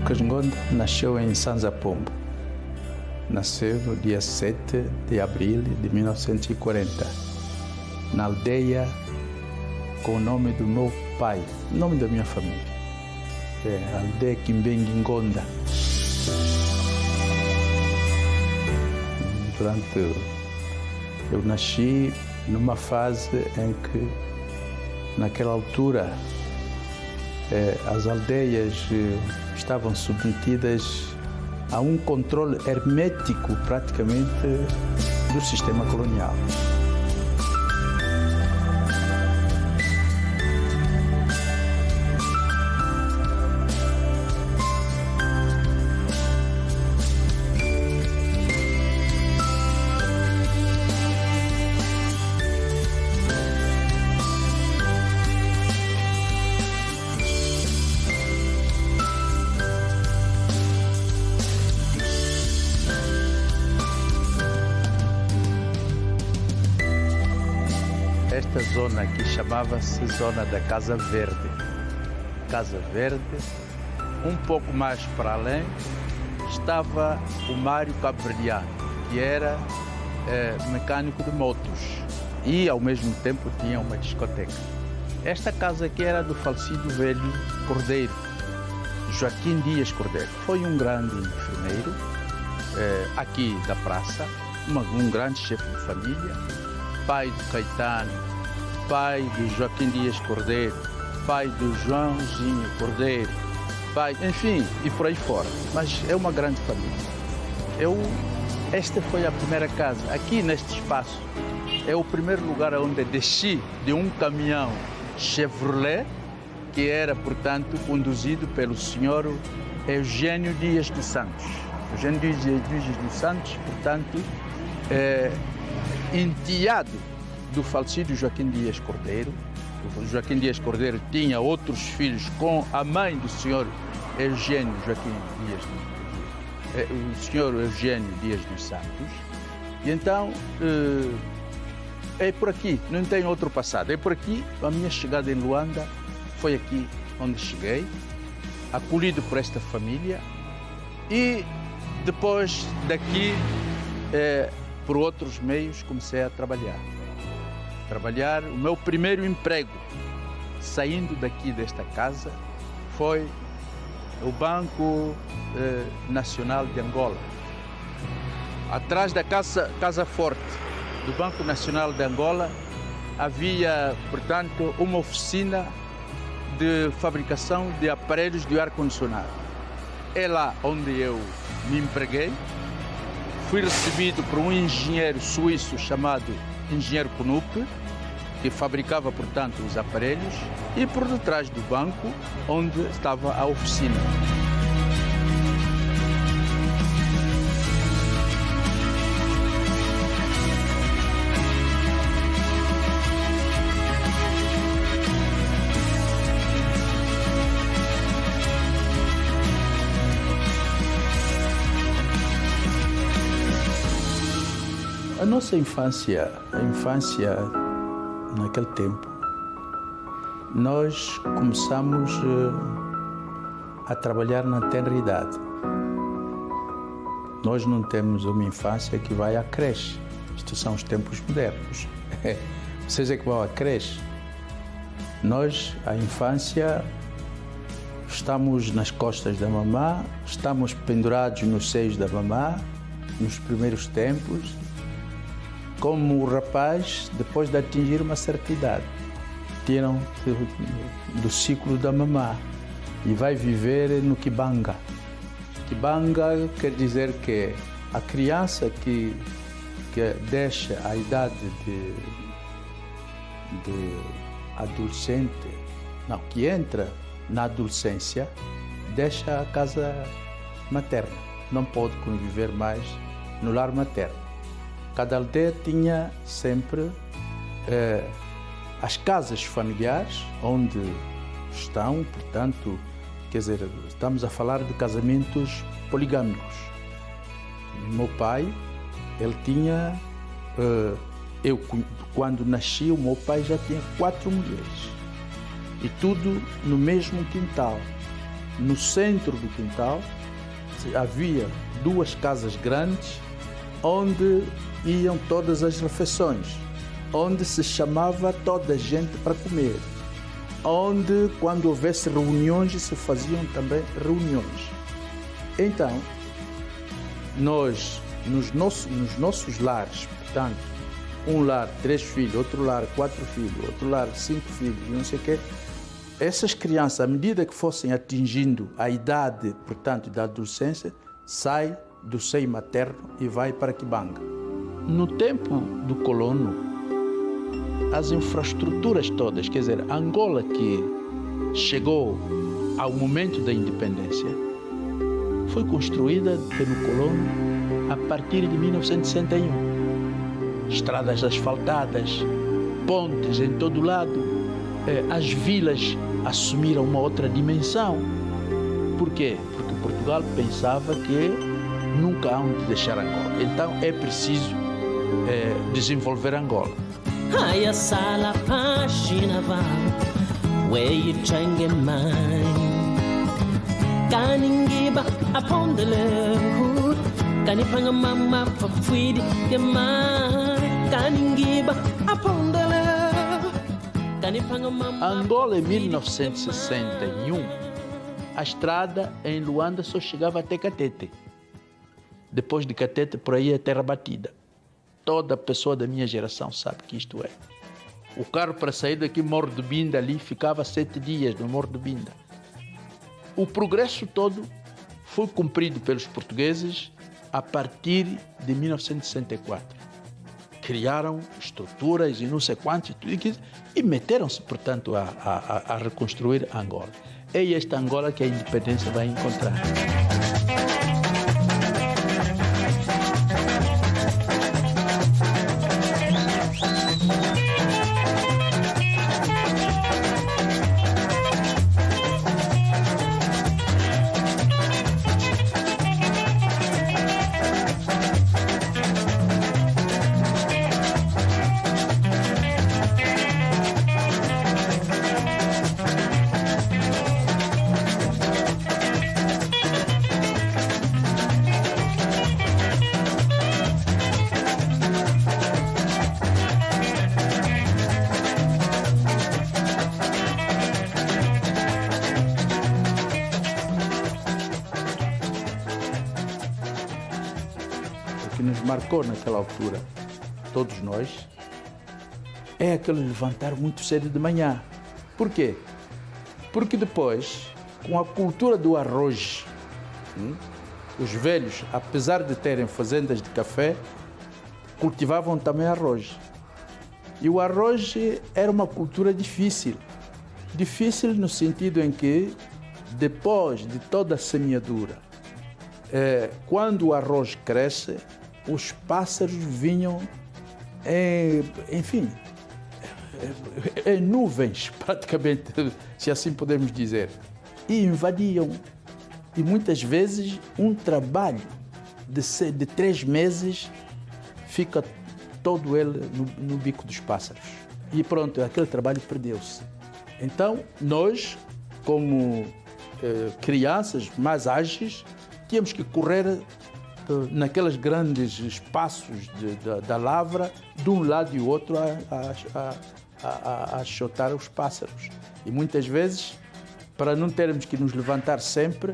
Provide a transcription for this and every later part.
Lucas Ngonda nasceu em Sanza Pombo. Nasceu no dia 7 de abril de 1940, na aldeia com o nome do meu pai, o nome da minha família. É a aldeia Kimbengi Ngonda. Eu nasci numa fase em que, naquela altura, as aldeias estavam submetidas a um controle hermético, praticamente, do sistema colonial. Esta zona aqui chamava-se Zona da Casa Verde. Casa Verde, um pouco mais para além, estava o Mário Cabriliano, que era mecânico de motos e, ao mesmo tempo, tinha uma discoteca. Esta casa aqui era do falecido velho Cordeiro, Joaquim Dias Cordeiro. Foi um grande enfermeiro aqui da praça, um grande chefe de família, pai do Caetano, pai do Joaquim Dias Cordeiro, pai do Joãozinho Cordeiro, pai, enfim, e por aí fora. Mas é uma grande família. Esta foi a primeira casa. Aqui neste espaço é o primeiro lugar onde desci de um caminhão Chevrolet, que era, portanto, conduzido pelo senhor Eugênio Dias dos Santos. Eugênio Dias dos Santos, portanto, enteado do falecido Joaquim Dias Cordeiro. O Joaquim Dias Cordeiro tinha outros filhos com a mãe do senhor Eugênio Dias dos Santos. E então, é por aqui, não tem outro passado. É por aqui, a minha chegada em Luanda foi aqui onde cheguei, acolhido por esta família, e depois daqui, por outros meios, comecei a trabalhar. O meu primeiro emprego, saindo daqui desta casa, foi o Banco Nacional de Angola. Atrás da Casa Forte do Banco Nacional de Angola havia, portanto, uma oficina de fabricação de aparelhos de ar-condicionado. É lá onde eu me empreguei. Fui recebido por um engenheiro suíço chamado Engenheiro Kunup, que fabricava, portanto, os aparelhos, e por detrás do banco, onde estava a oficina. A nossa infância, naquele tempo, nós começamos a trabalhar na tenra idade. Nós não temos uma infância que vai à creche. Isto são os tempos modernos. Vocês é que vão à creche. Nós, a infância, estamos nas costas da mamã, estamos pendurados nos seios da mamã, nos primeiros tempos, como o rapaz, depois de atingir uma certa idade, tiram do ciclo da mamã e vai viver no Kibanga. Kibanga quer dizer que a criança que deixa a idade de adolescente, não, que entra na adolescência, deixa a casa materna, não pode conviver mais no lar materno. Cada aldeia tinha sempre as casas familiares, onde estão, portanto, quer dizer, estamos a falar de casamentos poligâmicos. O meu pai, ele tinha, quando nasci, o meu pai já tinha 4 mulheres, e tudo no mesmo quintal. no centro do quintal, havia 2 casas grandes onde iam todas as refeições, onde se chamava toda a gente para comer, onde, quando houvesse reuniões, se faziam também reuniões. Então, nós, nos nossos lares, portanto, um lar 3 filhos, outro lar 4 filhos, outro lar 5 filhos, não sei o quê, essas crianças, à medida que fossem atingindo a idade, portanto, da adolescência, saem do seio materno e vai para Kibanga. No tempo do colono, as infraestruturas todas, quer dizer, Angola que chegou ao momento da independência, foi construída pelo colono a partir de 1961. Estradas asfaltadas, pontes em todo lado, as vilas assumiram uma outra dimensão. Por quê? Porque Portugal pensava que nunca hão de deixar Angola. Então é preciso desenvolver Angola. Haya sala página va, where you change your mind. Kaningiba apondele hood, kanipanga mama pafuidi gemai. Kaningiba apondele. Angola, em 1961, a estrada em Luanda só chegava até Catete. Depois de Catete, por aí é terra batida. Toda pessoa da minha geração sabe que isto é. O carro para sair daqui, Morro do Binda, ali ficava 7 dias no Morro do Binda. O progresso todo foi cumprido pelos portugueses a partir de 1964. Criaram estruturas e não sei quantos, e meteram-se, portanto, a reconstruir Angola. É esta Angola que a independência vai encontrar. Que nos marcou naquela altura, todos nós, é aquele levantar muito cedo de manhã. Por quê? Porque depois, com a cultura do arroz, os velhos, apesar de terem fazendas de café, cultivavam também arroz. E o arroz era uma cultura difícil. Difícil no sentido em que, depois de toda a semeadura, quando o arroz cresce, os pássaros vinham, enfim, em nuvens, praticamente, se assim podemos dizer, e invadiam. E muitas vezes um trabalho de 3 meses fica todo ele no bico dos pássaros. E pronto, aquele trabalho perdeu-se. Então, nós, como crianças mais ágeis, tínhamos que correr naqueles grandes espaços da lavra, de um lado e outro, a chotar os pássaros. E muitas vezes, para não termos que nos levantar sempre,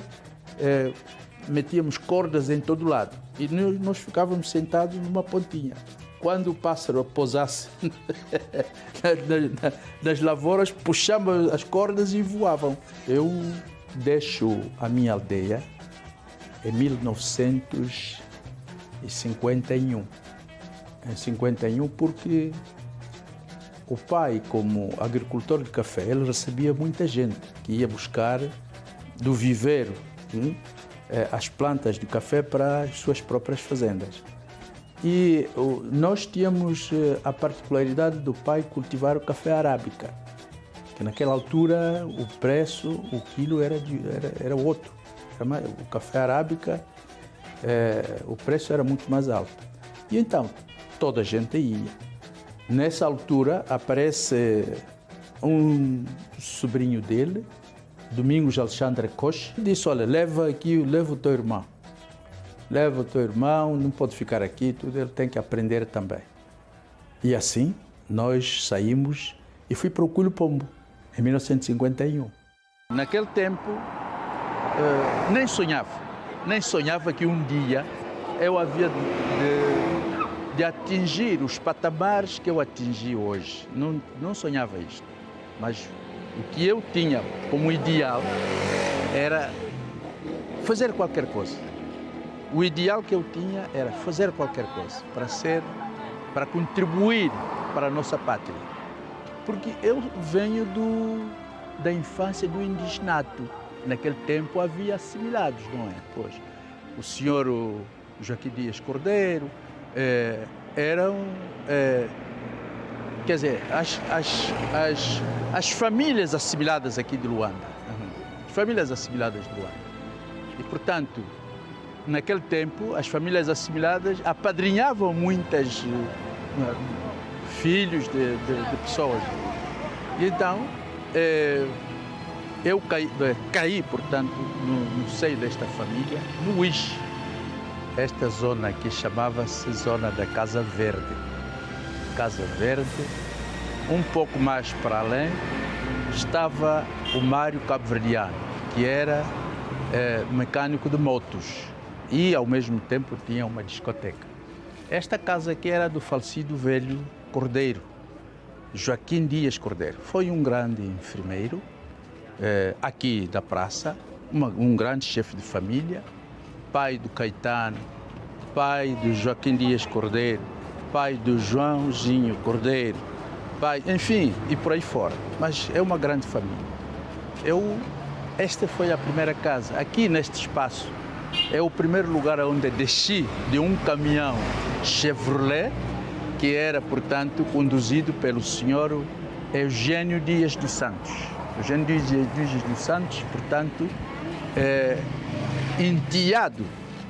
metíamos cordas em todo lado. E nós ficávamos sentados numa pontinha. Quando o pássaro pousasse nas lavouras, puxamos as cordas e voavam. Eu deixo a minha aldeia em 1951. Em 51, porque o pai, como agricultor de café, ele recebia muita gente que ia buscar do viveiro as plantas de café para as suas próprias fazendas. E nós tínhamos a particularidade do pai cultivar o café arábica, que naquela altura o preço, o quilo era outro. O café arábica, o preço era muito mais alto. E então, toda a gente ia. Nessa altura, aparece um sobrinho dele, Domingos Alexandre Coche, disse, olha, leva o teu irmão. Leva o teu irmão, não pode ficar aqui, tudo, ele tem que aprender também. E assim, nós saímos e fui para o Coelho Pombo, em 1951. Naquele tempo, nem sonhava que um dia eu havia de atingir os patamares que eu atingi hoje. Não sonhava isto, mas o que eu tinha como ideal era fazer qualquer coisa. O ideal que eu tinha era fazer qualquer coisa para contribuir para a nossa pátria. Porque eu venho da infância do indigenato. Naquele tempo havia assimilados, não é? Pois, o senhor Joaquim Dias Cordeiro eram, quer dizer, as famílias assimiladas aqui de Luanda. As famílias assimiladas de Luanda. E, portanto, naquele tempo, as famílias assimiladas apadrinhavam muitas filhos de pessoas. E então, eu caí, portanto, no seio desta família, no Uíxe. Esta zona aqui chamava-se Zona da Casa Verde. Casa Verde, um pouco mais para além, estava o Mário Cabo-Verdiano, que era mecânico de motos e, ao mesmo tempo, tinha uma discoteca. Esta casa aqui era do falecido velho Cordeiro, Joaquim Dias Cordeiro. Foi um grande enfermeiro aqui da praça, um grande chefe de família, pai do Caetano, pai do Joaquim Dias Cordeiro, pai do Joãozinho Cordeiro, pai, enfim, e por aí fora. Mas é uma grande família. Esta foi a primeira casa. Aqui neste espaço é o primeiro lugar onde desci de um caminhão Chevrolet, que era, portanto, conduzido pelo senhor Eugênio Dias dos Santos. Eugênio Dias dos Santos, portanto, enteado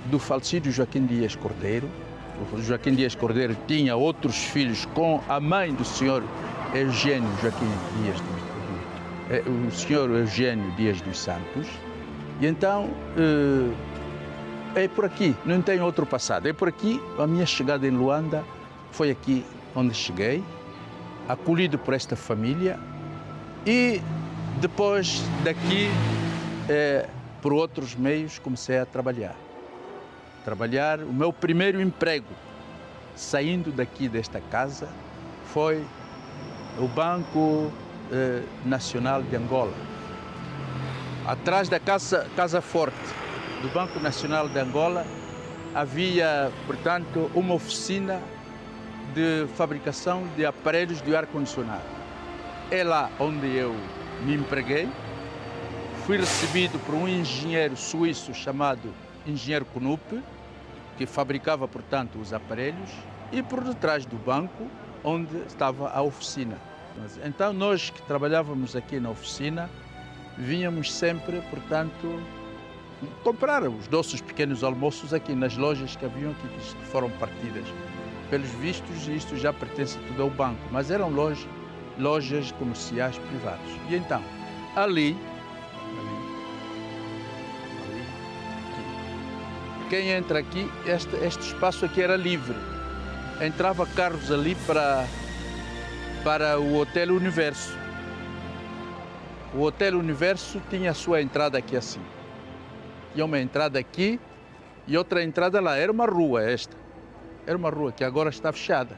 do falecido Joaquim Dias Cordeiro. O Joaquim Dias Cordeiro tinha outros filhos com a mãe do senhor Eugênio Dias dos Santos. E então, é por aqui, não tem outro passado. É por aqui, a minha chegada em Luanda foi aqui onde cheguei, acolhido por esta família, e depois daqui, por outros meios, comecei a trabalhar. O meu primeiro emprego, saindo daqui desta casa, foi o Banco Nacional de Angola. Atrás da Casa Forte do Banco Nacional de Angola havia, portanto, uma oficina de fabricação de aparelhos de ar-condicionado. É lá onde eu me empreguei. Fui recebido por um engenheiro suíço chamado Engenheiro Knupp, que fabricava, portanto, os aparelhos, e por detrás do banco, onde estava a oficina. Então, nós que trabalhávamos aqui na oficina, vínhamos sempre, portanto, comprar os nossos pequenos almoços aqui nas lojas que haviam aqui, que foram partidas. Pelos vistos, isto já pertence tudo ao banco, mas eram lojas comerciais privadas. E então, ali, quem entra aqui, este espaço aqui era livre. Entrava carros ali para o Hotel Universo. O Hotel Universo tinha a sua entrada aqui assim. Tinha uma entrada aqui e outra entrada lá. Era uma rua esta. Era uma rua que agora está fechada.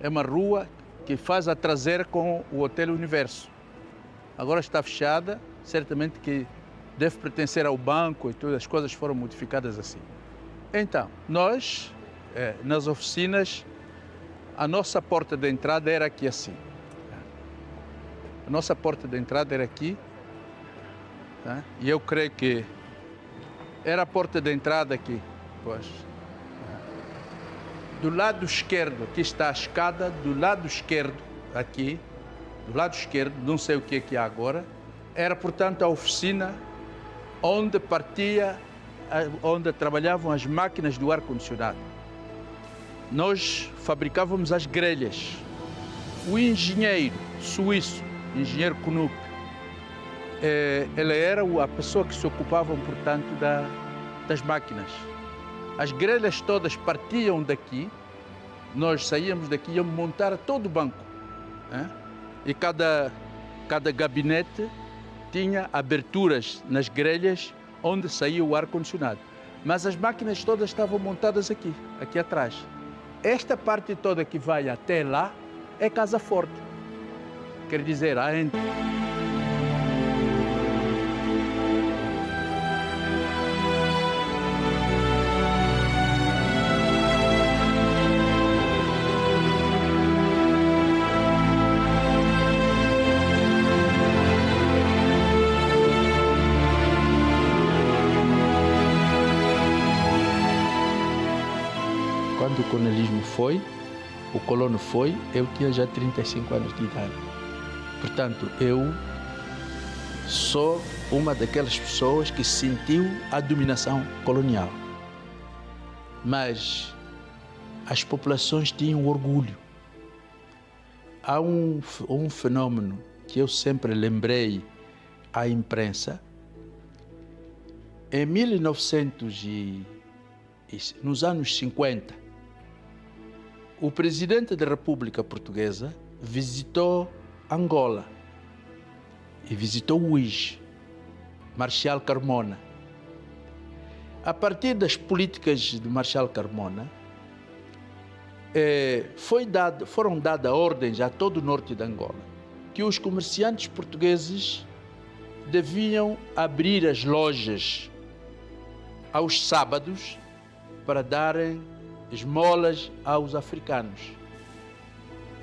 É uma rua que faz a traseira com o Hotel Universo. Agora está fechada, certamente que deve pertencer ao banco e todas as coisas foram modificadas assim. Então, nós, nas oficinas, a nossa porta de entrada era aqui assim. A nossa porta de entrada era aqui, tá? E eu creio que era a porta de entrada aqui, pois. Do lado esquerdo, aqui está a escada, do lado esquerdo, aqui, do lado esquerdo, não sei o que é que há agora, era, portanto, a oficina onde onde trabalhavam as máquinas do ar-condicionado. Nós fabricávamos as grelhas. O engenheiro suíço, engenheiro Knupp, ela era a pessoa que se ocupava, portanto, das máquinas. As grelhas todas partiam daqui, nós saíamos daqui e íamos montar todo o banco. E cada gabinete tinha aberturas nas grelhas onde saía o ar-condicionado. Mas as máquinas todas estavam montadas aqui atrás. Esta parte toda que vai até lá é Casa Forte. Quer dizer, quando o colonialismo foi, o colono foi, eu tinha já 35 anos de idade. Portanto, eu sou uma daquelas pessoas que sentiu a dominação colonial. Mas as populações tinham orgulho. Há um fenômeno que eu sempre lembrei à imprensa. Em nos anos 50, o presidente da República Portuguesa visitou Angola e visitou o UIS, Marshal Carmona. A partir das políticas de Marshal Carmona, foram dadas ordens a todo o norte de Angola que os comerciantes portugueses deviam abrir as lojas aos sábados para darem esmolas aos africanos.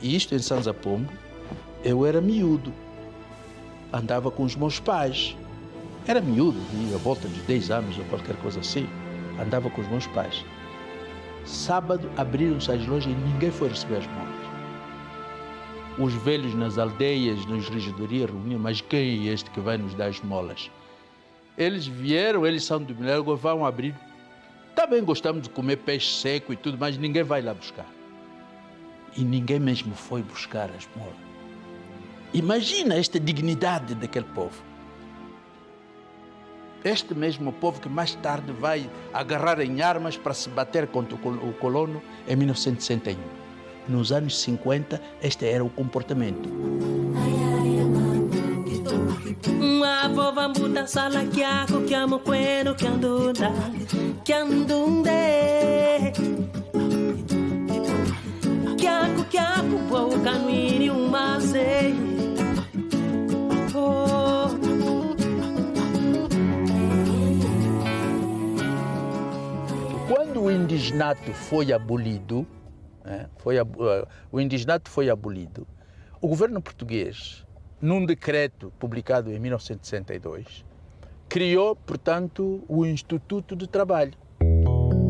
E isto em Sanza Pombo, eu era miúdo, andava com os meus pais. Era miúdo, a volta de 10 anos ou qualquer coisa assim, andava com os meus pais. Sábado abriram-se as lojas e ninguém foi receber as esmolas. Os velhos nas aldeias, nas regedorias reuniam, mas quem é este que vai nos dar esmolas? Eles vieram, eles são do Minério, vão abrir. Também gostamos de comer peixe seco e tudo, mas ninguém vai lá buscar. E ninguém mesmo foi buscar a esmola. Imagina esta dignidade daquele povo. Este mesmo povo que mais tarde vai agarrar em armas para se bater contra o colono em 1961. Nos anos 50, este era o comportamento. A vovó muda sala que ako que amo queno que andunda que andunde que ako po canuiri umase. Quando o indigenato foi abolido, o indigenato foi abolido, o governo português, num decreto publicado em 1962, criou, portanto, o Instituto de Trabalho.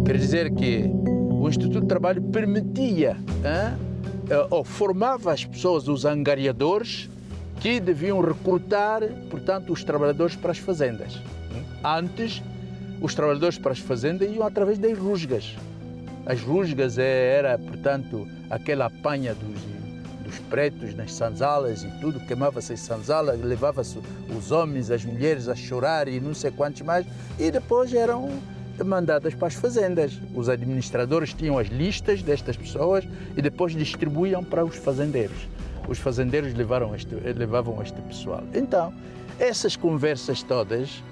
Quer dizer que o Instituto de Trabalho permitia, ou formava as pessoas, os angariadores, que deviam recrutar, portanto, os trabalhadores para as fazendas. Antes, os trabalhadores para as fazendas iam através das rusgas. As rusgas era, portanto, aquela apanha dos pretos nas sanzalas e tudo, queimava-se as sanzalas, levava-se os homens, as mulheres a chorar e não sei quantos mais, e depois eram mandadas para as fazendas. Os administradores tinham as listas destas pessoas e depois distribuíam para os fazendeiros. Os fazendeiros levavam este pessoal. Então, essas conversas todas,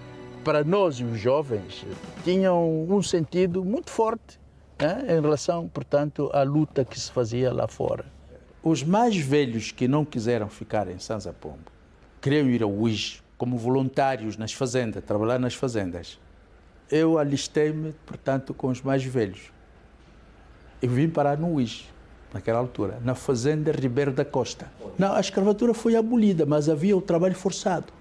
para nós os jovens, tinham um sentido muito forte, em relação, portanto, à luta que se fazia lá fora. Os mais velhos que não quiseram ficar em Sanza Pombo queriam ir ao UIS como voluntários nas fazendas, trabalhar nas fazendas. Eu alistei-me, portanto, com os mais velhos. Eu vim parar no UIS, naquela altura, na fazenda Ribeiro da Costa. Não, a escravatura foi abolida, mas havia o trabalho forçado.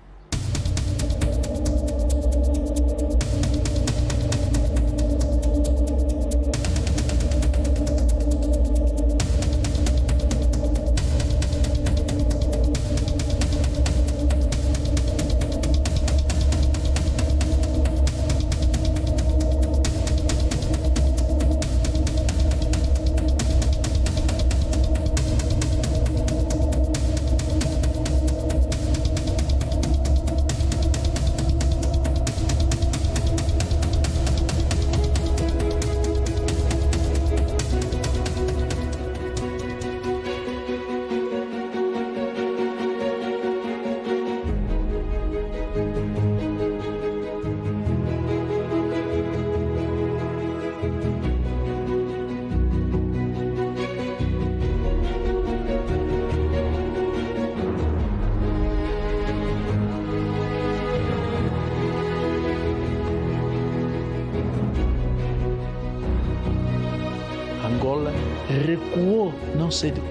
recuou não sei de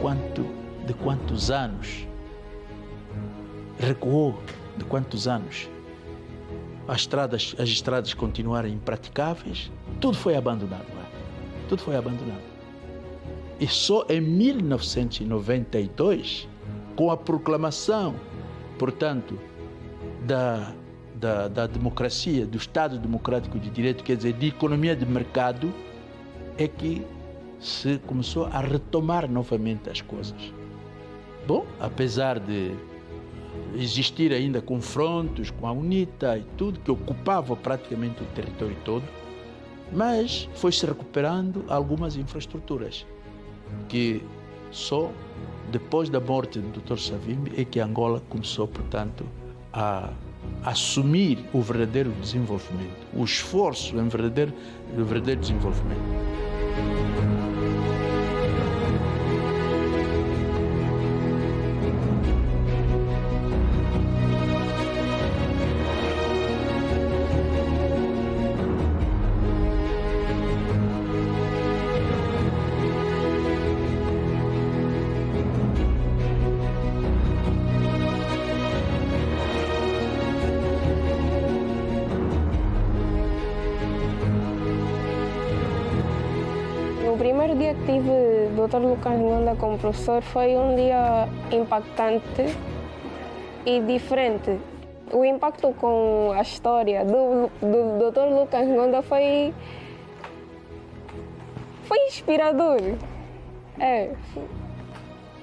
quantos anos. Recuou de quantos anos. As estradas continuaram impraticáveis, tudo foi abandonado lá. Tudo foi abandonado. E só em 1992, com a proclamação, portanto, da democracia, do Estado Democrático de Direito, quer dizer, de economia de mercado, é que se começou a retomar novamente as coisas. Bom, apesar de existir ainda confrontos com a UNITA e tudo, que ocupava praticamente o território todo, mas foi-se recuperando algumas infraestruturas, que só depois da morte do Dr. Savimbi é que Angola começou, portanto, a assumir o verdadeiro desenvolvimento, o esforço em verdadeiro desenvolvimento. O primeiro dia que tive o Dr. Lucas Ngonda como professor foi um dia impactante e diferente. O impacto com a história do Dr. Lucas Ngonda foi inspirador.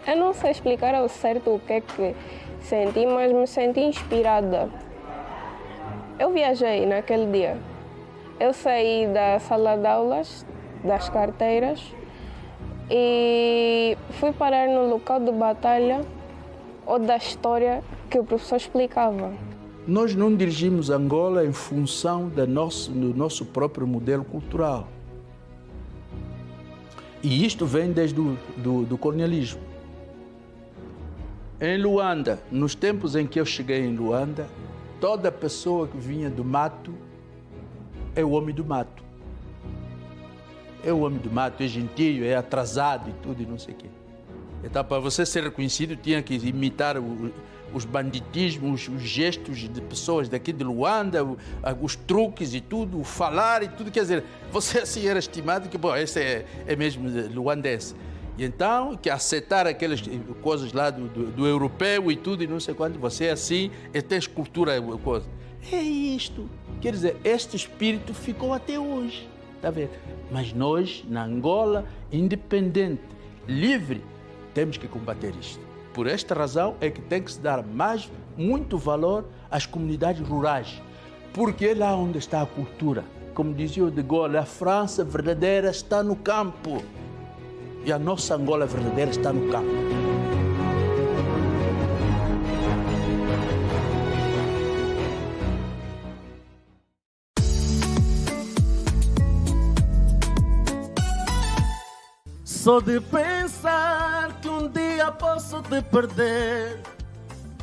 Eu não sei explicar ao certo o que é que senti, mas me senti inspirada. Eu viajei naquele dia. Eu saí da sala de aulas, das carteiras, e fui parar no local de batalha ou da história que o professor explicava. Nós não dirigimos Angola em função do nosso próprio modelo cultural. E isto vem desde do colonialismo. Em Luanda, nos tempos em que eu cheguei em Luanda, toda pessoa que vinha do mato é o homem do mato. É o homem do mato, é gentio, é atrasado e tudo e não sei o quê. Então, para você ser reconhecido, tinha que imitar os banditismos, os gestos de pessoas daqui de Luanda, os truques e tudo, o falar e tudo. Quer dizer, você assim era estimado que, bom, esse é mesmo luandense. E então, que aceitar aquelas coisas lá do europeu e tudo e não sei quanto, você é assim, e tem escultura, coisa. É isto. Quer dizer, este espírito ficou até hoje. Está vendo? Mas nós, na Angola, independente, livre, temos que combater isto. Por esta razão é que tem que se dar muito valor às comunidades rurais, porque é lá onde está a cultura. Como dizia o de Gaulle, a França verdadeira está no campo e a nossa Angola verdadeira está no campo. Só de pensar que um dia posso te perder,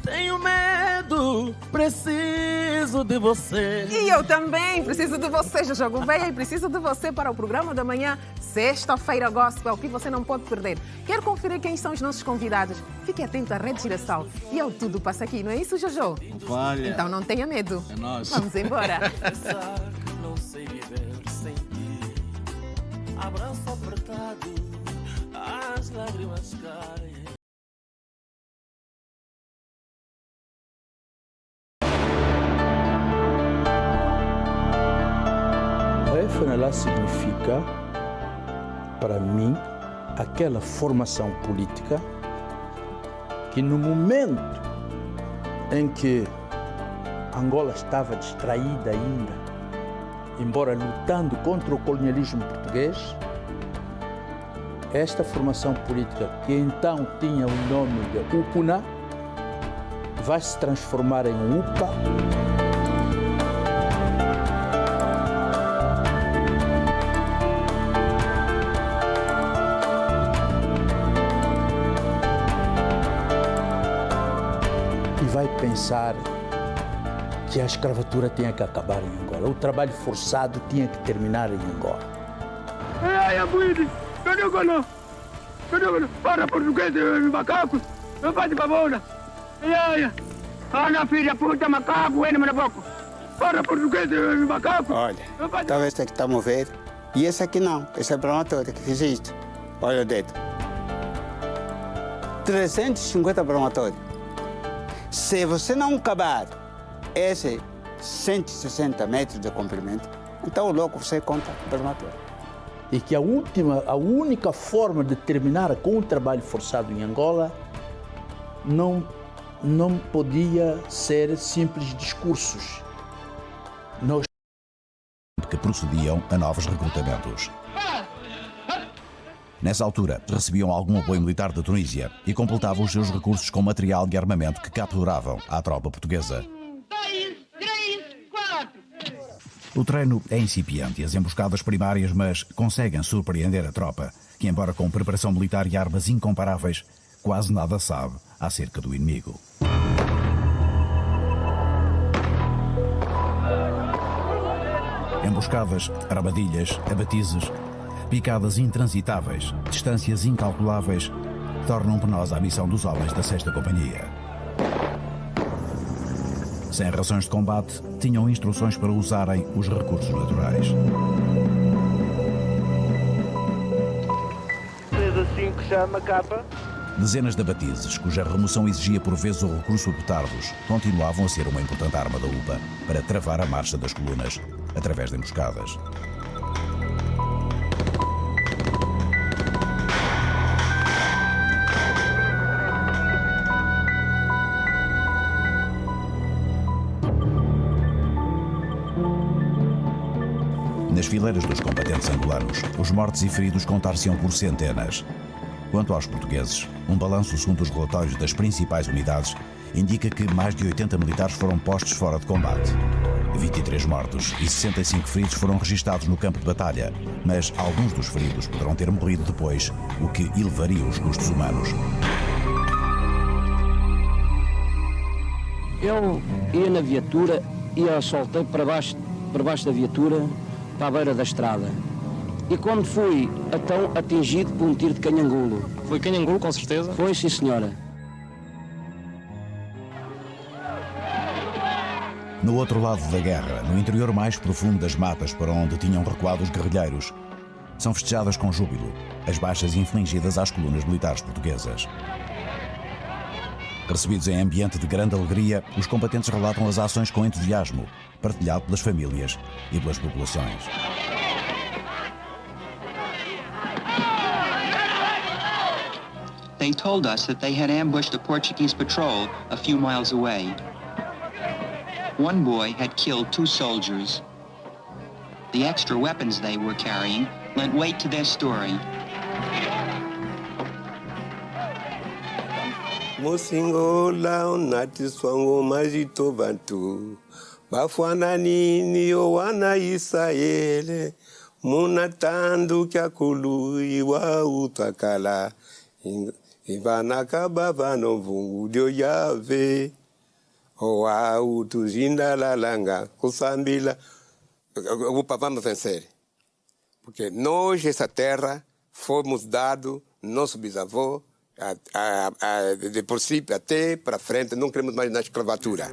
tenho medo, preciso de você. E eu também preciso de você, Jojo Gouveia, e preciso de você para o programa da manhã, Sexta-feira Gospel, que você não pode perder. Quer conferir quem são os nossos convidados? Fique atento à Rede Girassol. E ao Tudo Passa Aqui, não é isso, Jojo? Olha. Então não tenha medo. É nós. Vamos embora. Não sei viver sem ti. Abraço apertado, as lágrimas caem. FNLA significa, para mim, aquela formação política que no momento em que Angola estava distraída ainda, embora lutando contra o colonialismo português, esta formação política, que então tinha o nome de UPUNA, vai se transformar em UPA, e vai pensar que a escravatura tinha que acabar em Angola, o trabalho forçado tinha que terminar em Angola. Para português, macacos, não faz favor. Olha, filha, puta, macaco, ele me boca. Para português, macaco. Olha, talvez esse que está a mover. E esse aqui não, esse é bromatório que existe. Olha o dedo. 350 bromatórios. Se você não acabar esse 160 metros de comprimento, então logo você conta bromatório. E que a única forma de terminar com o trabalho forçado em Angola não podia ser simples discursos. Que procediam a novos recrutamentos. Nessa altura, recebiam algum apoio militar da Tunísia e completavam os seus recursos com material de armamento que capturavam à tropa portuguesa. O treino é incipiente e as emboscadas primárias, mas conseguem surpreender a tropa, que, embora com preparação militar e armas incomparáveis, quase nada sabe acerca do inimigo. Emboscadas, armadilhas, abatizes, picadas intransitáveis, distâncias incalculáveis, tornam penosa a missão dos homens da 6ª Companhia. Sem rações de combate, tinham instruções para usarem os recursos naturais. Assim que chama capa. Dezenas de abatizes, cuja remoção exigia por vezes o recurso a petardos, continuavam a ser uma importante arma da UPA para travar a marcha das colunas através de emboscadas. Nas fileiras dos combatentes angolanos, os mortos e feridos contar-se-ão por centenas. Quanto aos portugueses, um balanço segundo os relatórios das principais unidades indica que mais de 80 militares foram postos fora de combate. 23 mortos e 65 feridos foram registados no campo de batalha, mas alguns dos feridos poderão ter morrido depois, o que elevaria os custos humanos. Eu ia na viatura e a soltei para baixo da viatura, para a beira da estrada. E quando fui então atingido por um tiro de canhangulo. Foi canhangulo, com certeza? Foi, sim, senhora. No outro lado da guerra, no interior mais profundo das matas para onde tinham recuado os guerrilheiros, são festejadas com júbilo as baixas infligidas às colunas militares portuguesas. Recebidos em ambiente de grande alegria, os combatentes relatam as ações com entusiasmo, partilhado pelas famílias e pelas populações. They told us that they had ambushed a Portuguese patrol a few miles away. One boy had killed 2 soldiers. The extra weapons they were carrying lent weight to their story. Mosingola onati swango majito bantu bafwana nini wana Israele munatandu kya kulu iwa utakala ibanaka babano vungu dio yave oa utuzinda lalanga kusambila upa vamos vencer porque nós essa terra fomos dado nosso bisavô de princípio até para frente, não queremos mais na escravatura.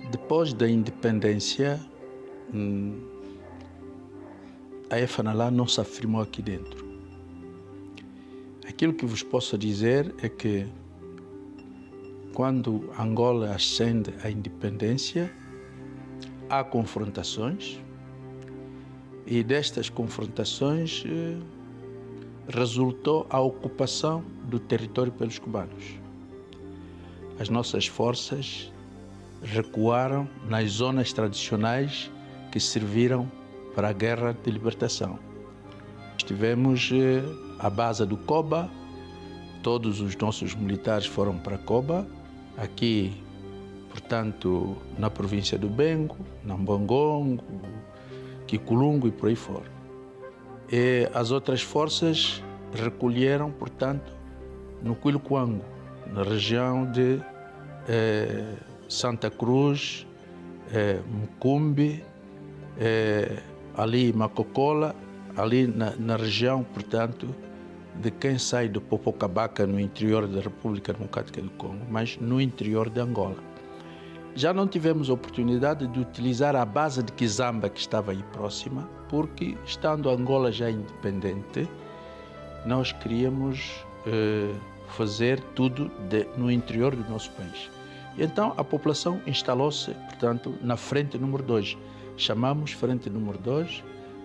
Depois da independência, a FNLA não se afirmou aqui dentro. Aquilo que vos posso dizer é que quando Angola ascende à independência, há confrontações e destas confrontações resultou a ocupação do território pelos cubanos. As nossas forças recuaram nas zonas tradicionais que serviram para a guerra de libertação. Estivemos à base do Coba, todos os nossos militares foram para Coba, aqui, portanto, na província do Bengo, Nambangongo, Kikulungo e por aí fora. E as outras forças recolheram, portanto, no Quilquango, na região de Santa Cruz, Mucumbi, ali Macocola, ali na região, portanto, de quem sai do Popocabaca, no interior da República Democrática do Congo, mas no interior de Angola. Já não tivemos a oportunidade de utilizar a base de Kizamba, que estava aí próxima, porque, estando Angola já independente, nós queríamos fazer tudo no interior do nosso país. E então a população instalou-se, portanto, na frente número 2. Chamamos frente número 2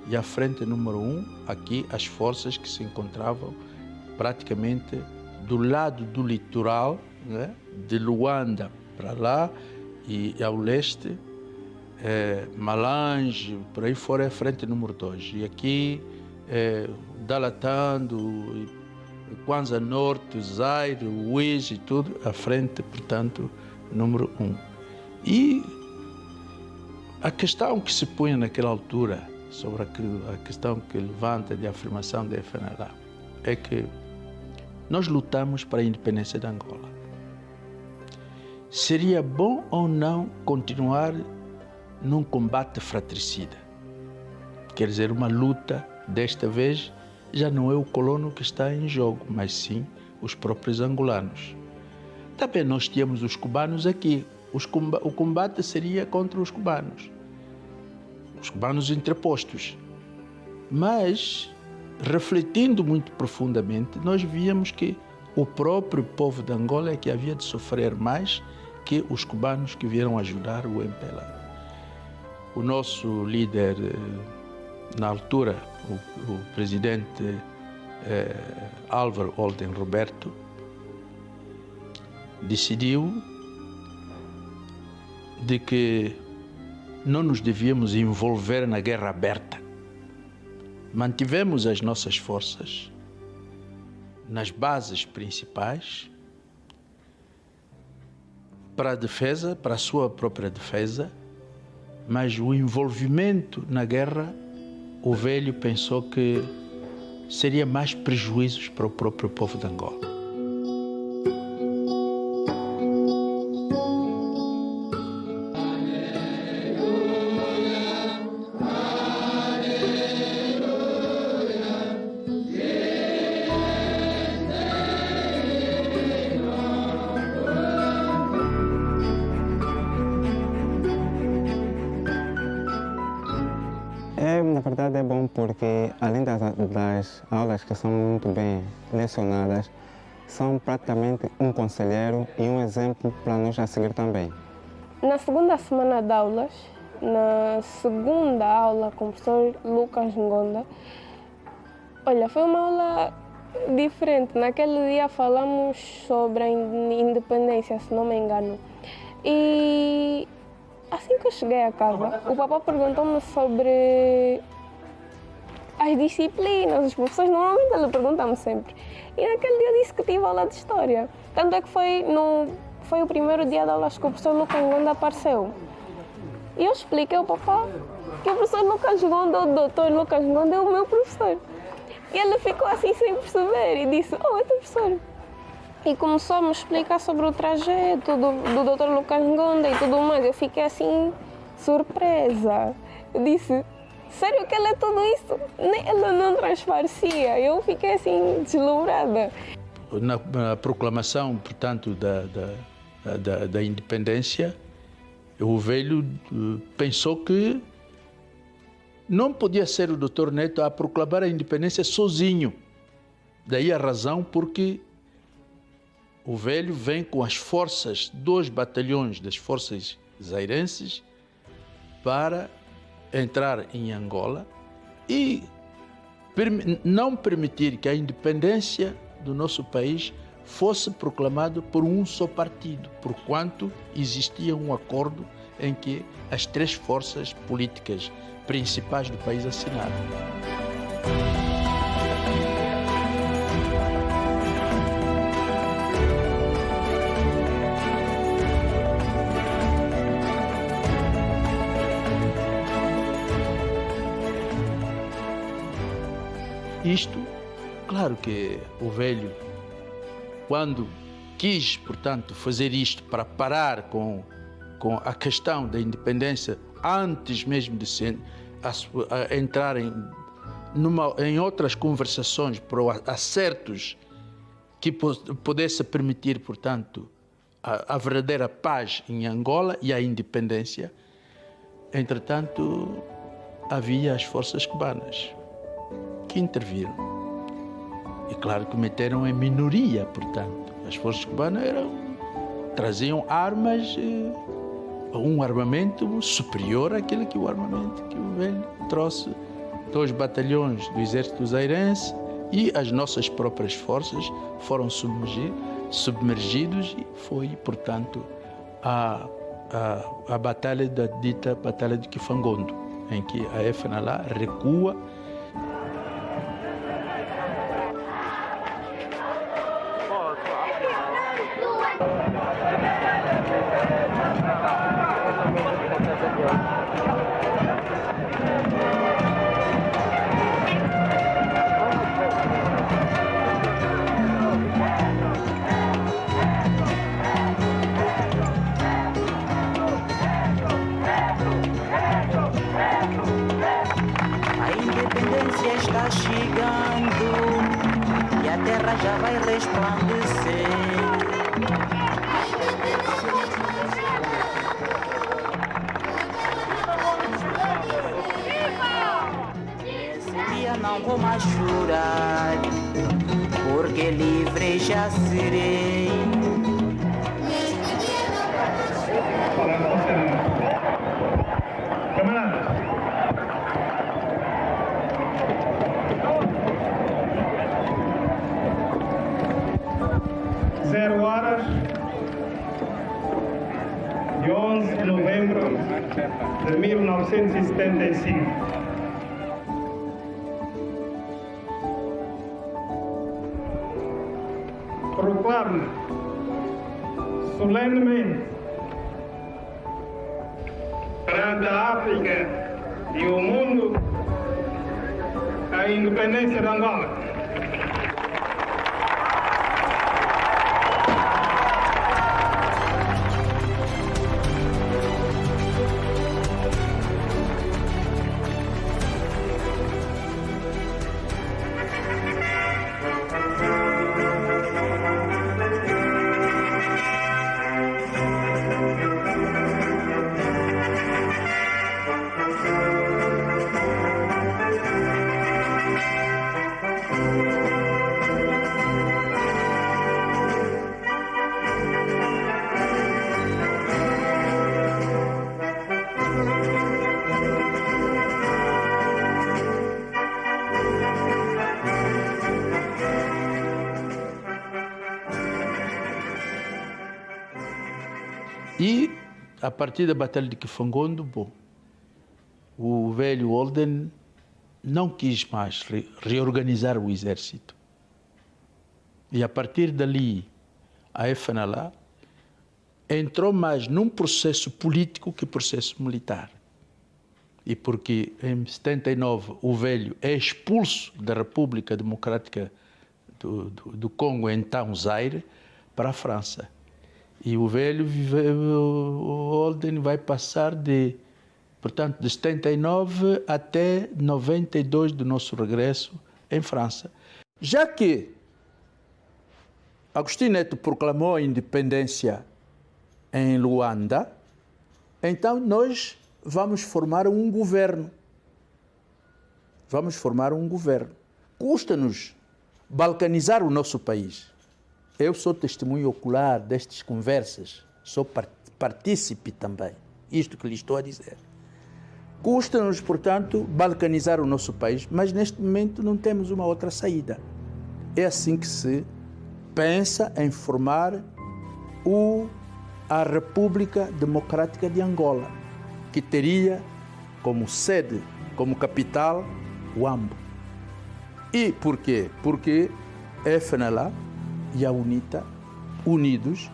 e a frente número 1, aqui as forças que se encontravam praticamente do lado do litoral, né, de Luanda para lá, e ao leste, Malange, por aí fora é a frente número 2. E aqui, Dalatando, Kwanza Norte, Zaire, Uís e tudo, a frente, portanto, número 1. E a questão que se põe naquela altura, sobre a questão que levanta de afirmação da FNLA, é que nós lutamos para a independência de Angola. Seria bom ou não continuar num combate fratricida? Quer dizer, uma luta, desta vez, já não é o colono que está em jogo, mas sim os próprios angolanos. Também nós tínhamos os cubanos aqui. O combate seria contra os cubanos interpostos. Mas, refletindo muito profundamente, nós víamos que o próprio povo de Angola é que havia de sofrer mais que os cubanos que vieram ajudar o MPLA. O nosso líder, na altura, o presidente Álvaro Holden Roberto, decidiu de que não nos devíamos envolver na guerra aberta. Mantivemos as nossas forças nas bases principais para a defesa, para a sua própria defesa, mas o envolvimento na guerra, o velho pensou que seria mais prejuízos para o próprio povo de Angola. Na verdade é bom porque, além das aulas que são muito bem lecionadas, são praticamente um conselheiro e um exemplo para nós a seguir também. Na segunda semana de aulas, na segunda aula com o professor Lucas Ngonda, olha, foi uma aula diferente. Naquele dia falamos sobre a independência, se não me engano. E assim que eu cheguei a casa, o papá perguntou-me sobre as disciplinas. Os professores normalmente ele perguntam-me sempre. E naquele dia eu disse que tive aula de História. Tanto é que foi o primeiro dia de aulas que o professor Lucas Ngonda apareceu. E eu expliquei ao papá que o professor Lucas Ngonda, o doutor Lucas Ngonda, é o meu professor. E ele ficou assim sem perceber e disse, oh, é teu professor. E começou a me explicar sobre o trajeto do Dr. Lucas Ngonda e tudo mais. Eu fiquei assim, surpresa. Eu disse, sério que ele é tudo isso? Ele não transparecia. Eu fiquei assim, deslumbrada. Na proclamação, portanto, da independência, o velho pensou que não podia ser o Dr. Neto a proclamar a independência sozinho. Daí a razão porque o velho vem com as forças, 2 batalhões das forças zairenses para entrar em Angola e não permitir que a independência do nosso país fosse proclamada por um só partido, porquanto existia um acordo em que as 3 forças políticas principais do país assinaram. Isto, claro que o velho, quando quis, portanto, fazer isto para parar com a questão da independência, antes mesmo de entrarem em outras conversações para acertos que pudesse permitir, portanto, a verdadeira paz em Angola e a independência. Entretanto, havia as forças cubanas que interviram. E claro que meteram em minoria, portanto. As forças cubanas traziam armas, um armamento superior àquele que o armamento que o velho trouxe. 2 batalhões do exército zairense e as nossas próprias forças foram submergidos e foi, portanto, a batalha da dita Batalha de Kifangondo, em que a FNLA recua. Está chegando e a terra já vai resplandecer. Esse dia não vou mais chorar, porque livre já serei. Camaradas, 0 horas de 11 de novembro de 1975. Proclamo solenemente perante a África e o mundo a independência de Angola. E, a partir da Batalha de Kifangondo, o velho Holden não quis mais reorganizar o exército. E, a partir dali, a FNLA entrou mais num processo político que processo militar. E porque, em 79, o velho é expulso da República Democrática do Congo, então Zaire, para a França. E o velho, o Holden, vai passar portanto, de 79 até 92 do nosso regresso em França. Já que Agostinho Neto proclamou a independência em Luanda, então nós vamos formar um governo. Vamos formar um governo. Custa-nos balcanizar o nosso país. Eu sou testemunho ocular destas conversas, sou partícipe também, isto que lhe estou a dizer. Custa-nos, portanto, balcanizar o nosso país, mas neste momento não temos uma outra saída. É assim que se pensa em formar a República Democrática de Angola, que teria como sede, como capital, Huambo. E por quê? Porque a FNLA e a UNITA, unidos,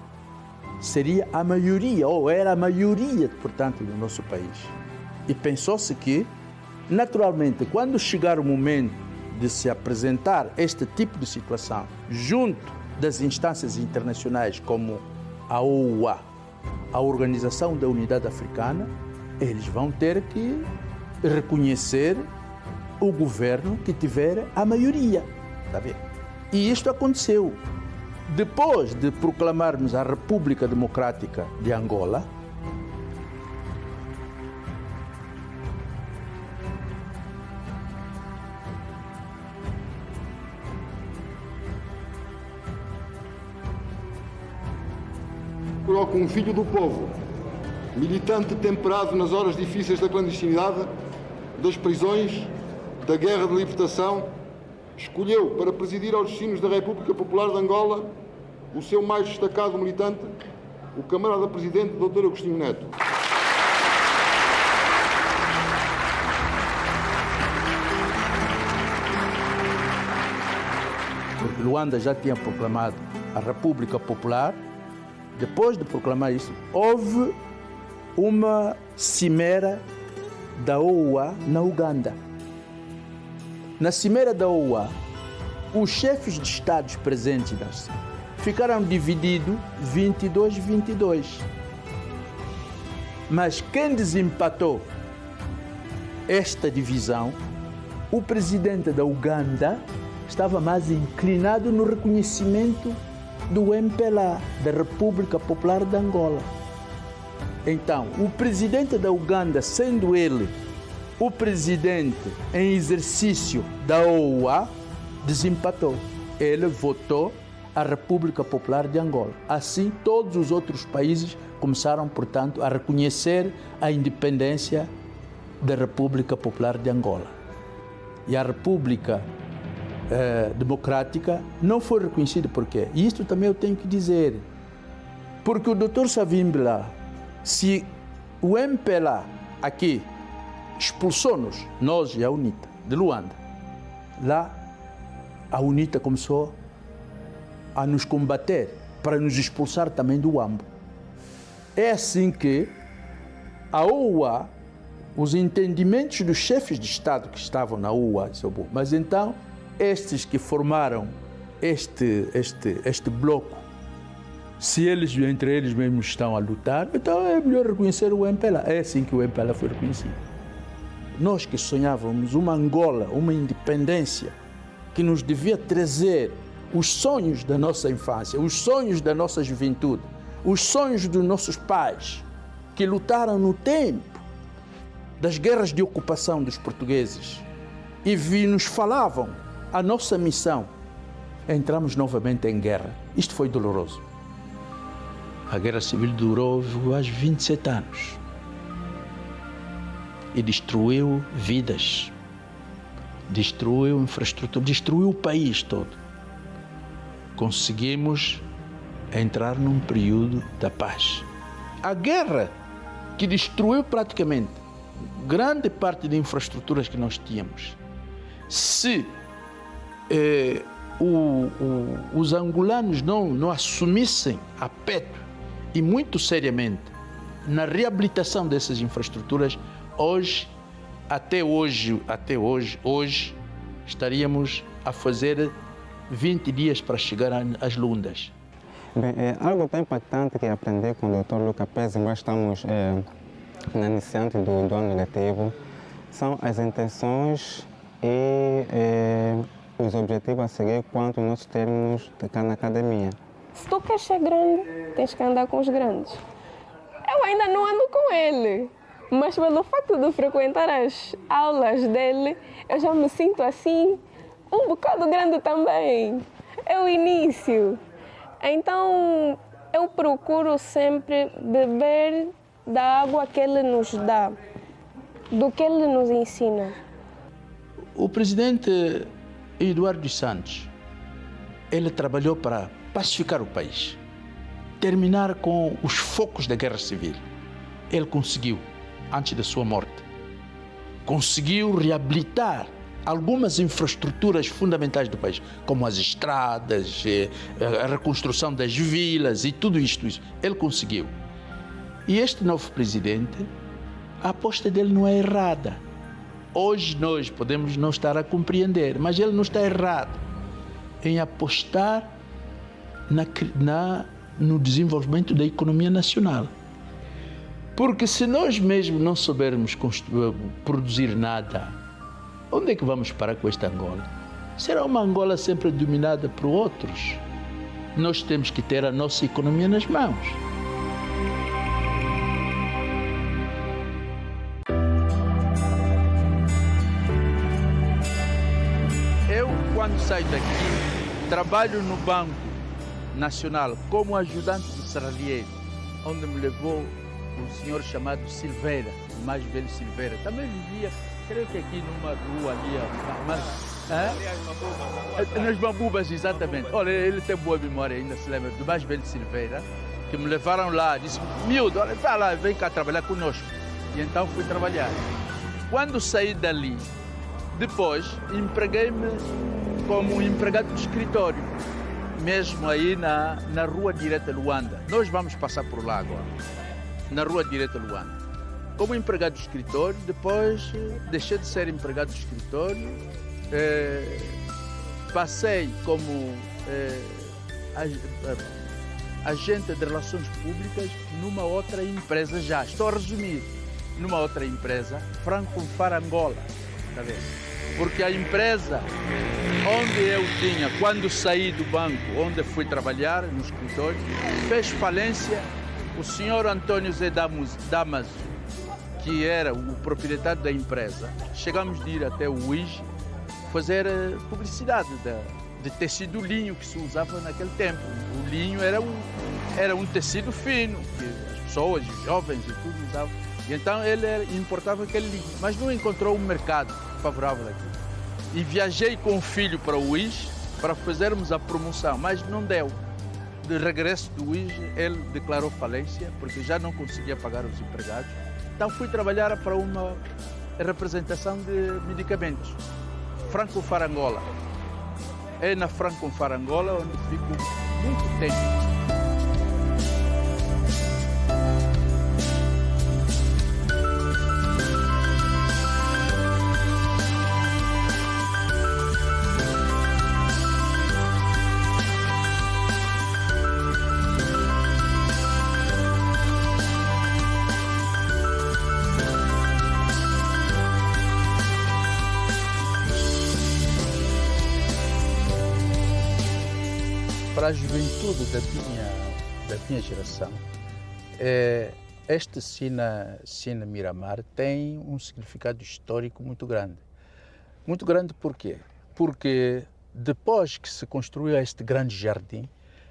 seria a maioria, ou era a maioria, portanto, do nosso país. E pensou-se que, naturalmente, quando chegar o momento de se apresentar este tipo de situação junto das instâncias internacionais como a OUA, a Organização da Unidade Africana, eles vão ter que reconhecer o governo que tiver a maioria. Está bem? E isto aconteceu. Depois de proclamarmos a República Democrática de Angola, coloca um filho do povo, militante temperado nas horas difíceis da clandestinidade, das prisões, da guerra de libertação, escolheu para presidir aos destinos da República Popular de Angola o seu mais destacado militante, o camarada presidente Dr. Agostinho Neto. Porque Luanda já tinha proclamado a República Popular. Depois de proclamar isso, houve uma cimeira da OUA na Uganda. Na cimeira da OUA, os chefes de Estados presentes ficaram divididos 22-22. Mas quem desempatou esta divisão, o presidente da Uganda estava mais inclinado no reconhecimento do MPLA, da República Popular de Angola. Então, o presidente da Uganda, sendo ele o presidente em exercício da OUA, desempatou. Ele votou a República Popular de Angola. Assim, todos os outros países começaram, portanto, a reconhecer a independência da República Popular de Angola. E a República Democrática não foi reconhecida por quê? E isto também eu tenho que dizer. Porque o Dr. Savimbi, se o MPLA aqui expulsou-nos, nós e a UNITA, de Luanda, lá a UNITA começou a nos combater para nos expulsar também do Uambo. É assim que a OUA, os entendimentos dos chefes de Estado que estavam na OUA, mas então estes que formaram este bloco, se eles entre eles mesmos estão a lutar, então é melhor reconhecer o MPLA. É assim que o MPLA foi reconhecido. Nós que sonhávamos uma Angola, uma independência, que nos devia trazer os sonhos da nossa infância, os sonhos da nossa juventude, os sonhos dos nossos pais, que lutaram no tempo das guerras de ocupação dos portugueses e nos falavam a nossa missão. Entramos novamente em guerra. Isto foi doloroso. A guerra civil durou quase 27 anos e destruiu vidas, destruiu infraestrutura, destruiu o país todo. Conseguimos entrar num período da paz. A guerra que destruiu praticamente grande parte de infraestruturas que nós tínhamos. Se os angolanos não assumissem a peito e muito seriamente na reabilitação dessas infraestruturas, até hoje, estaríamos a fazer 20 dias para chegar às Lundas. Bem, algo tão impactante que aprendi com o Dr. Luca Pes, nós estamos na iniciante do ano letivo, são as intenções e os objetivos a seguir quanto nós termos cá na academia. Se tu queres ser grande, tens que andar com os grandes. Eu ainda não ando com ele, mas pelo facto de frequentar as aulas dele, eu já me sinto assim, um bocado grande também. É o início. Então, eu procuro sempre beber da água que ele nos dá, do que ele nos ensina. O presidente Eduardo dos Santos, ele trabalhou para pacificar o país, terminar com os focos da guerra civil. Ele conseguiu, antes da sua morte, conseguiu reabilitar algumas infraestruturas fundamentais do país, como as estradas, a reconstrução das vilas e tudo isto. Ele conseguiu. E este novo presidente, a aposta dele não é errada. Hoje nós podemos não estar a compreender, mas ele não está errado em apostar no desenvolvimento da economia nacional. Porque se nós mesmos não soubermos produzir nada, onde é que vamos parar com esta Angola? Será uma Angola sempre dominada por outros? Nós temos que ter a nossa economia nas mãos. Eu, quando saio daqui, trabalho no Banco Nacional como ajudante de serralheiro, onde me levou um senhor chamado Silveira, o mais velho Silveira. Também vivia, creio que aqui numa rua ali, nas Bambubas, exatamente. Olha, ele tem boa memória ainda, se lembra, do mais velho Silveira, que me levaram lá, disse, miúdo, olha, vai lá, vem cá trabalhar conosco. E então fui trabalhar. Quando saí dali, depois empreguei-me como empregado de escritório, mesmo aí na Rua Direita Luanda. Nós vamos passar por lá agora, na Rua Direita Luanda. Como empregado de escritório, depois deixei de ser empregado de escritório, passei como agente de relações públicas numa outra empresa já. Estou a resumir, numa outra empresa, Franco Farangola, está vendo? Porque a empresa onde eu tinha, quando saí do banco, onde fui trabalhar, no escritório, fez falência. O senhor Antônio Zé Damaso, que era o proprietário da empresa, chegamos de ir até o UIG fazer publicidade de tecido linho que se usava naquele tempo. O linho era um tecido fino, que as pessoas, os jovens e tudo usavam. E então ele importava aquele linho, mas não encontrou um mercado favorável aqui. E viajei com o filho para o UIG para fazermos a promoção, mas não deu. De regresso do UIG, ele declarou falência, porque já não conseguia pagar os empregados. Então fui trabalhar para uma representação de medicamentos, Franco Farangola. É na Franco Farangola onde fico muito tempo. Para a juventude da minha geração, esta Sina Miramar tem um significado histórico muito grande. Muito grande por quê? Porque depois que se construiu este grande jardim,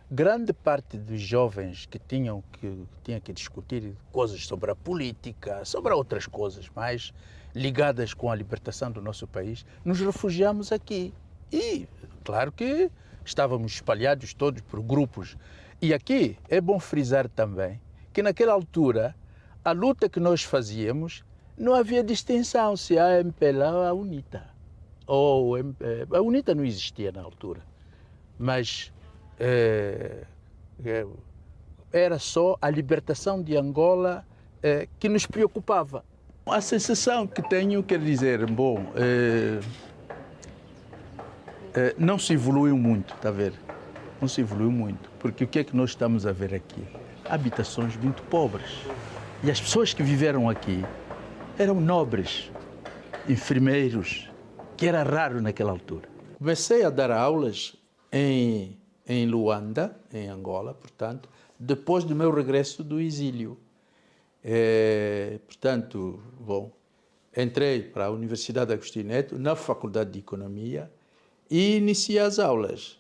grande parte dos jovens que tinham que discutir coisas sobre a política, sobre outras coisas mais ligadas com a libertação do nosso país, nos refugiamos aqui. E, claro que estávamos espalhados todos por grupos. E aqui é bom frisar também que naquela altura a luta que nós fazíamos não havia distinção se a MPLA ou a UNITA. A UNITA não existia na altura, mas era só a libertação de Angola que nos preocupava. A sensação que tenho, quer dizer, bom, não se evoluiu muito, está a ver? Não se evoluiu muito, porque o que é que nós estamos a ver aqui? Habitações muito pobres. E as pessoas que viveram aqui eram nobres, enfermeiros, que era raro naquela altura. Comecei a dar aulas em Luanda, em Angola, portanto, depois do meu regresso do exílio. Portanto, bom, entrei para a Universidade Agostinho Neto, na Faculdade de Economia, e iniciei as aulas.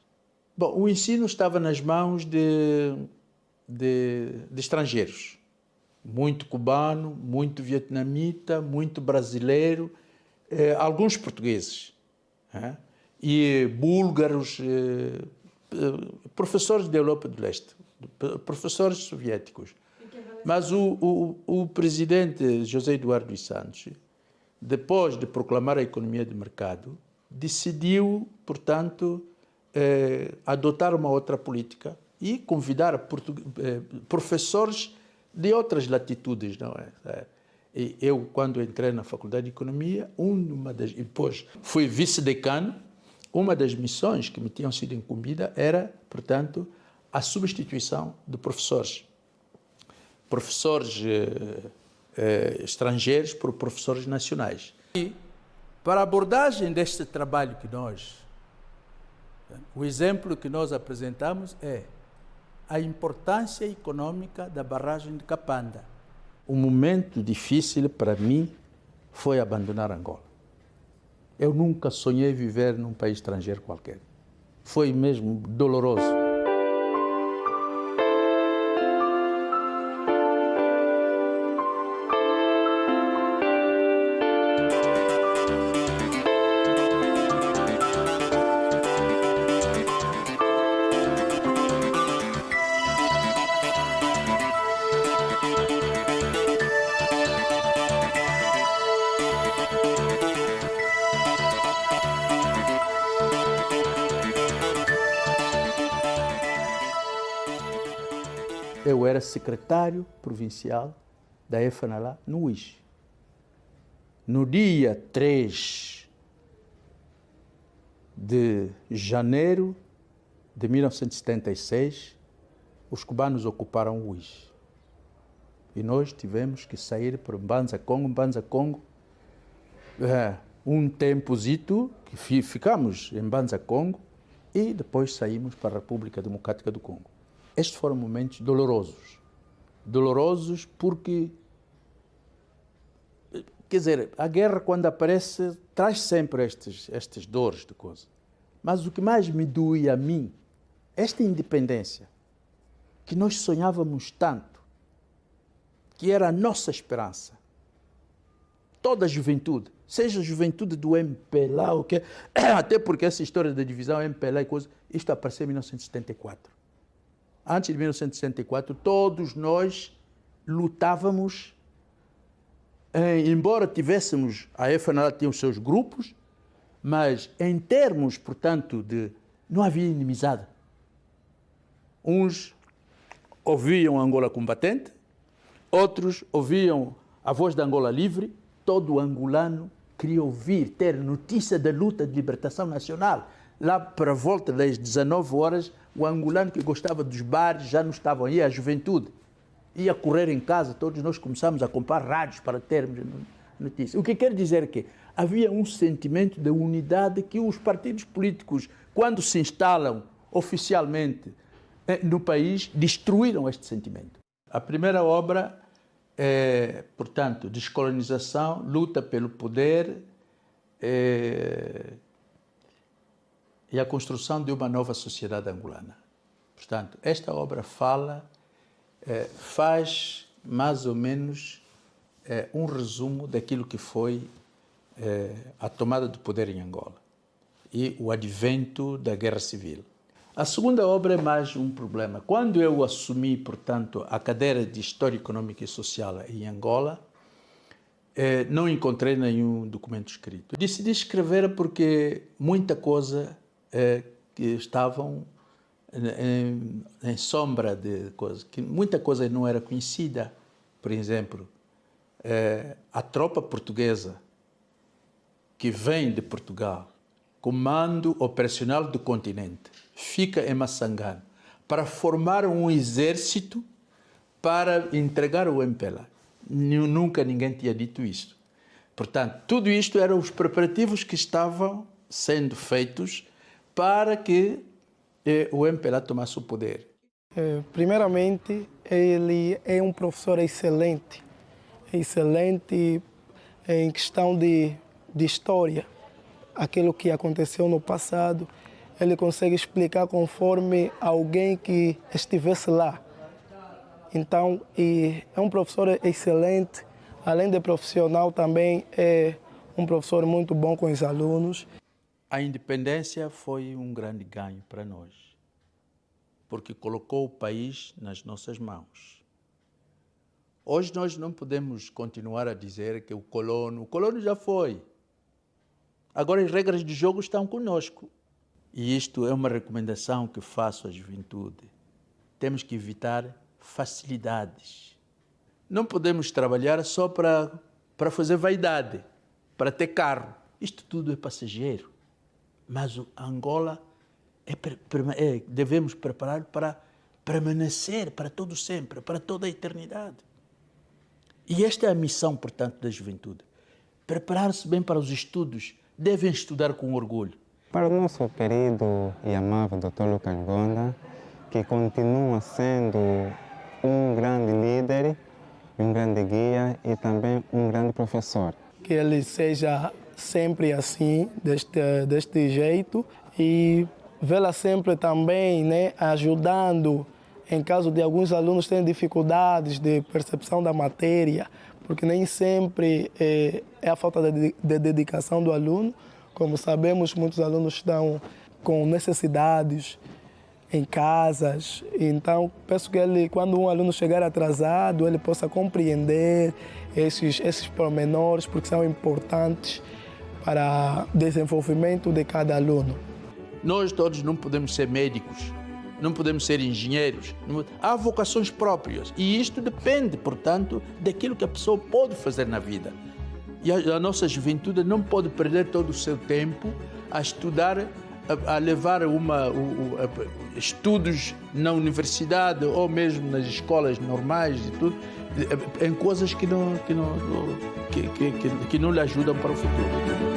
Bom, o ensino estava nas mãos de estrangeiros. Muito cubano, muito vietnamita, muito brasileiro, alguns portugueses, e búlgaros, professores da Europa do Leste, professores soviéticos. Mas o presidente José Eduardo dos Santos, depois de proclamar a economia de mercado, decidiu, portanto, adotar uma outra política e convidar professores de outras latitudes, não é? Eu, quando entrei na Faculdade de Economia, depois fui vice-decano, uma das missões que me tinham sido incumbida era, portanto, a substituição de professores estrangeiros por professores nacionais. E Para a abordagem deste trabalho o exemplo que nós apresentamos é a importância econômica da barragem de Capanda. Um momento difícil para mim foi abandonar Angola. Eu nunca sonhei viver num país estrangeiro qualquer. Foi mesmo doloroso. Eu era secretário provincial da FNLA no UIS. No dia 3 de janeiro de 1976, os cubanos ocuparam o UIS. E nós tivemos que sair para Mbanza Congo, um tempozito, que ficamos em Mbanza Congo, e depois saímos para a República Democrática do Congo. Estes foram momentos dolorosos. Dolorosos porque, quer dizer, a guerra quando aparece traz sempre estas dores de coisa. Mas o que mais me doía a mim, esta independência, que nós sonhávamos tanto, que era a nossa esperança. Toda a juventude, seja a juventude do MPLA, até porque essa história da divisão MPLA e coisa, isto apareceu em 1974. Antes de 1964, todos nós lutávamos, embora tivéssemos, a FNLA tinha os seus grupos, mas em termos, portanto, não havia inimizade. Uns ouviam a Angola combatente, outros ouviam a voz da Angola livre, todo angolano queria ouvir, ter notícia da luta de libertação nacional. Lá para a volta das 19 horas, o angolano que gostava dos bares já não estavam aí, a juventude ia correr em casa, todos nós começámos a comprar rádios para termos notícias. O que quer dizer que havia um sentimento de unidade que os partidos políticos, quando se instalam oficialmente no país, destruíram este sentimento. A primeira obra é, portanto, descolonização, luta pelo poder e a construção de uma nova sociedade angolana. Portanto, esta obra faz mais ou menos um resumo daquilo que foi a tomada do poder em Angola e o advento da Guerra Civil. A segunda obra é mais um problema. Quando eu assumi, portanto, a cadeira de História Econômica e Social em Angola, não encontrei nenhum documento escrito. Decidi escrever porque muita coisa que estavam em sombra de coisas, que muita coisa não era conhecida. Por exemplo, a tropa portuguesa que vem de Portugal, Comando Operacional do Continente, fica em Massangano para formar um exército para entregar o MPLA. Nunca ninguém tinha dito isso. Portanto, tudo isto eram os preparativos que estavam sendo feitos para que o MPLA tomasse o poder. Primeiramente, ele é um professor excelente em questão de história. Aquilo que aconteceu no passado, ele consegue explicar conforme alguém que estivesse lá. Então, é um professor excelente, além de profissional, também é um professor muito bom com os alunos. A independência foi um grande ganho para nós, porque colocou o país nas nossas mãos. Hoje nós não podemos continuar a dizer que o colono já foi. Agora as regras de jogo estão conosco. E isto é uma recomendação que faço à juventude. Temos que evitar facilidades. Não podemos trabalhar só para fazer vaidade, para ter carro. Isto tudo é passageiro. Mas Angola devemos preparar para permanecer para todo sempre, para toda a eternidade. E esta é a missão, portanto, da juventude. preparar-se bem para os estudos, devem estudar com orgulho. Para o nosso querido e amável Dr. Lucas Ngonda, que continua sendo um grande líder, um grande guia e também um grande professor. Que ele seja sempre assim, deste jeito, e vê-la sempre também, né, ajudando em caso de alguns alunos terem dificuldades de percepção da matéria, porque nem sempre é a falta de dedicação do aluno. Como sabemos, muitos alunos estão com necessidades em casas, então peço que ele, quando um aluno chegar atrasado, ele possa compreender esses pormenores, porque são importantes para o desenvolvimento de cada aluno. Nós todos não podemos ser médicos, não podemos ser engenheiros, há vocações próprias e isto depende, portanto, daquilo que a pessoa pode fazer na vida. E a nossa juventude não pode perder todo o seu tempo a estudar, a levar estudos na universidade ou mesmo nas escolas normais e tudo, em coisas que não lhe ajudam para o futuro.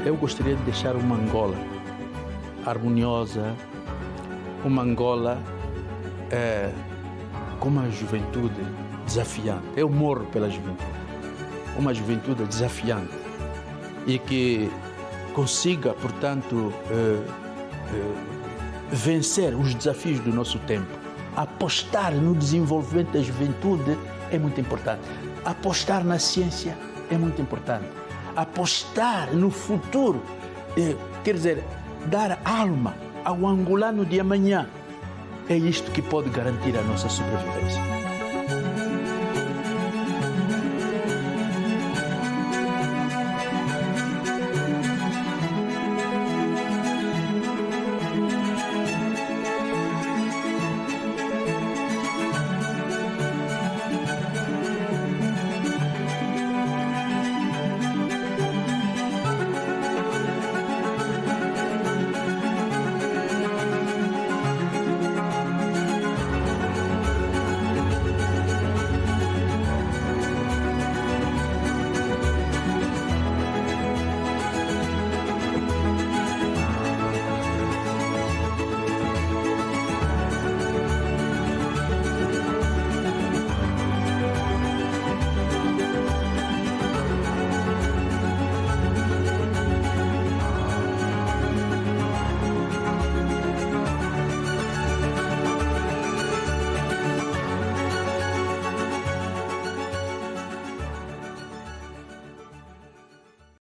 Eu gostaria de deixar uma Angola harmoniosa, uma Angola com uma juventude desafiante. Eu morro pela juventude. Uma juventude desafiante e que consiga, portanto, vencer os desafios do nosso tempo. Apostar no desenvolvimento da juventude é muito importante. Apostar na ciência é muito importante. Apostar no futuro, quer dizer, dar alma ao angolano de amanhã. É isto que pode garantir a nossa sobrevivência.